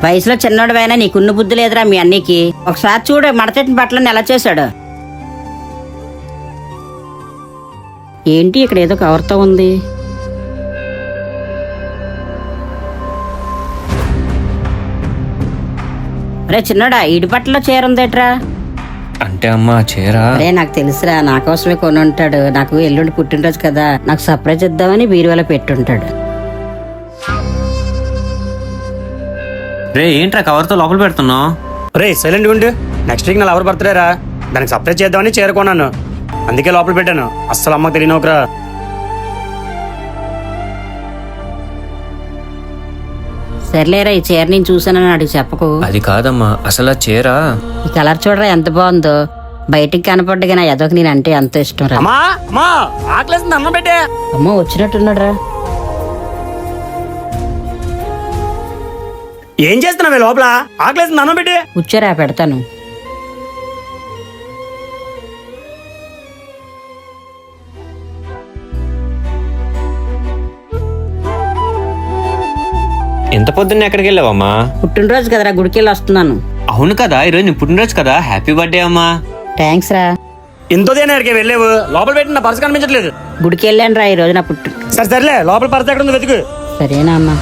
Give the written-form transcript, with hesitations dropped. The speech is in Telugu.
వయసులో చిన్నోడివైనా నీకున్న బుద్ధి లేదురా మీ అన్నికి. ఒకసారి చూడు మడతెట్టిన బట్టలను ఎలా చేశాడు. ఏంటి ఇక్కడ ఏదో కవర్తో ఉంది. రే చిన్నోడా, ఇడి బట్టలో చీర ఉందేట్రా? అంటే అమ్మా చీర అరే నాకు తెలుసురా, నా కోసమే కొని ఉంటాడు. నాకు ఎల్లుండి పుట్టినరోజు కదా, నాకు సర్ప్రైజ్ ఇద్దామని బీరువాలో పెట్టుంటాడు. రే ఏంట్రా కవర్తో లోపల పెడుతున్నావు? రే సైలెంట్ ఉండు. నెక్స్ట్ వీక్ నా లవర్ బర్త్డే రా, దానికి సర్ప్రైజ్ చేద్దామని చేరుకున్నాను, అందుకే లోపల పెట్టాను. అస్సలు అమ్మకి తెలియనోకరా. సర్లేరా, ఈ చీర నేను చూసానని అడిగి చెప్పకు. అది కాదమ్మా, అసలు ఆ చీర ఈ కలర్ చూడరా ఎంత బాగుందో. బయటికి కనపడ్డగా నా ఎదోకి నేను అంటే అంత ఇష్టం రా. అమ్మా అమ్మా ఆకలేస్తుంది, అన్నం పెట్టే. అమ్మో వచ్చినట్టున్నాడు రా. ఏం చేస్తున్నావే లోపల? ఆకలేస్తుంది, అన్నం పెట్టే. కూర్చోరా పెడతాను. ఎంత పొద్దున్న ఎక్కడికి వెళ్ళావమ్మా? పుట్టినరోజు కదరా, గుడికెళ్ళి వస్తున్నాను. అవును కదా, ఈరోజు నీ పుట్టినరోజు కదా, హ్యాపీ బర్త్డే అమ్మా. థ్యాంక్స్ రా. ఎంతోదేనా ఎక్కడికి వెళ్ళావు? లోపల పెట్టి నా పర్సు కనిపించట్లేదు. గుడికి వెళ్ళాను రా ఈ రోజు నా పుట్టు. సరే సర్లే, లోపల పర్సు ఎక్కడ ఉంది వెతుకు. సరేనా అమ్మా.